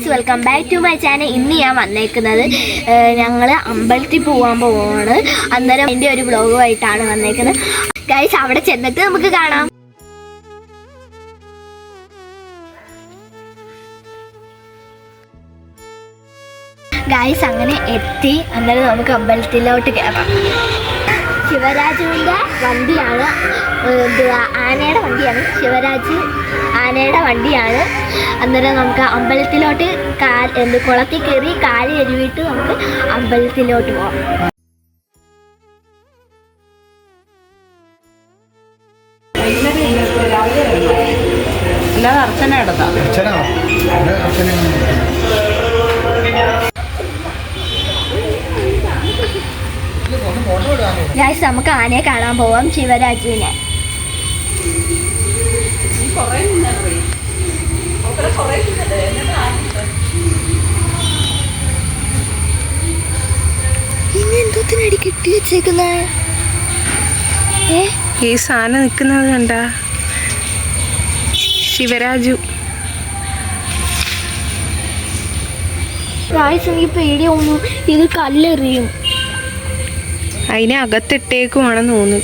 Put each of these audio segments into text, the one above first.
Guys, welcome back to my channel. ഇന്ന് ഞാൻ വന്നേക്കുന്നത് ഞങ്ങൾ അമ്പലത്തിൽ പോകാൻ പോവാണ്. അന്നേരം എൻ്റെ ഒരു വ്ളോഗുമായിട്ടാണ് വന്നേക്കുന്നത്. ഗൈസ്, അവിടെ ചെന്നിട്ട് നമുക്ക് കാണാം. ഗൈസ്, അങ്ങനെ എത്തി. അന്നേരം നമുക്ക് അമ്പലത്തിലോട്ട് കയറാം. ശിവരാജുവിൻ്റെ വണ്ടിയാണ്, ആനയുടെ വണ്ടിയാണ്. ശിവരാജ് ആനയുടെ വണ്ടിയാണ്. അന്നേരം നമുക്ക് അമ്പലത്തിലോട്ട് കുളത്തിൽ കയറി കാല് കഴുകിയിട്ട് നമുക്ക് അമ്പലത്തിലോട്ട് പോകാം. ഗൈസ്, നമുക്ക് ആനയെ കാണാൻ പോവാം, ശിവരാജുവിനെ. ഇനി എന്തോത്തിനടി കെട്ടി വെച്ചേക്കുന്ന ഈ സാധനം നിക്കുന്നത് കണ്ട ശിവരാജു. ഗൈസ്, എനിക്ക് പേടിയൊന്നും, ഇത് കല്ലെറിയും. അതിനെ അകത്തിട്ടേക്കുവാണെന്ന് തോന്നുന്നു.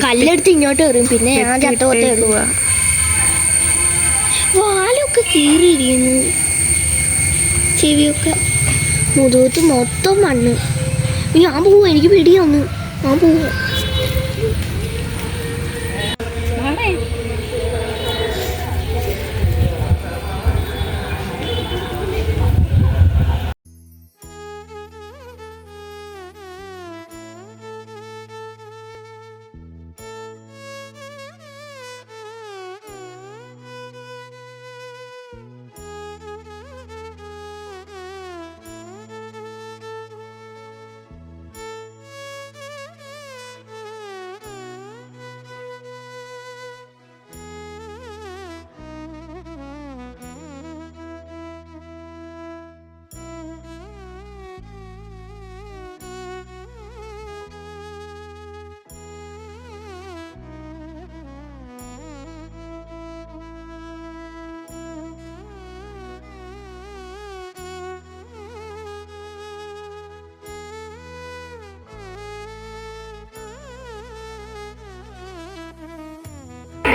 കല്ലെടുത്ത് ഇങ്ങോട്ട് എറിയും. പിന്നെ ഞാൻ ചത്തോത്തേ ഉള്ളൂ. വാലൊക്കെ കീറിയിരിക്കുന്നു, ചെവിയൊക്കെ, മുതുകത്ത് മൊത്തം മണ്ണ്. ഞാൻ പോവും, എനിക്ക് പേടിയൊന്ന്, ഞാൻ പോവും.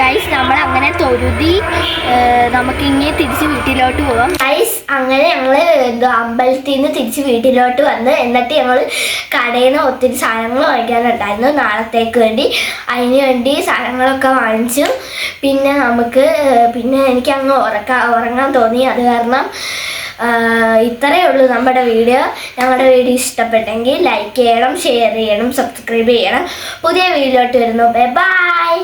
ഗൈസ്, നമ്മൾ അങ്ങനെ തൊഴുതി നമുക്ക് ഇങ്ങനെ തിരിച്ച് വീട്ടിലോട്ട് പോവാം. ഗൈസ്, അങ്ങനെ ഞങ്ങൾ അമ്പലത്തിൽ നിന്ന് തിരിച്ച് വീട്ടിലോട്ട് വന്ന്, എന്നിട്ട് ഞങ്ങൾ കടയിൽ നിന്ന് ഒത്തിരി സാധനങ്ങൾ വാങ്ങിക്കാനുണ്ടായിരുന്നു നാളത്തേക്ക് വേണ്ടി. അതിന് വേണ്ടി സാധനങ്ങളൊക്കെ വാങ്ങിച്ചു. പിന്നെ എനിക്ക് അങ്ങ് ഉറങ്ങാൻ തോന്നി. അത് കാരണം ഇത്രയേ ഉള്ളൂ നമ്മുടെ വീഡിയോ. ഞങ്ങളുടെ വീഡിയോ ഇഷ്ടപ്പെട്ടെങ്കിൽ ലൈക്ക് ചെയ്യണം, ഷെയർ ചെയ്യണം, സബ്സ്ക്രൈബ് ചെയ്യണം. പുതിയ വീഡിയോട്ട് വരുന്നു. Bye bye.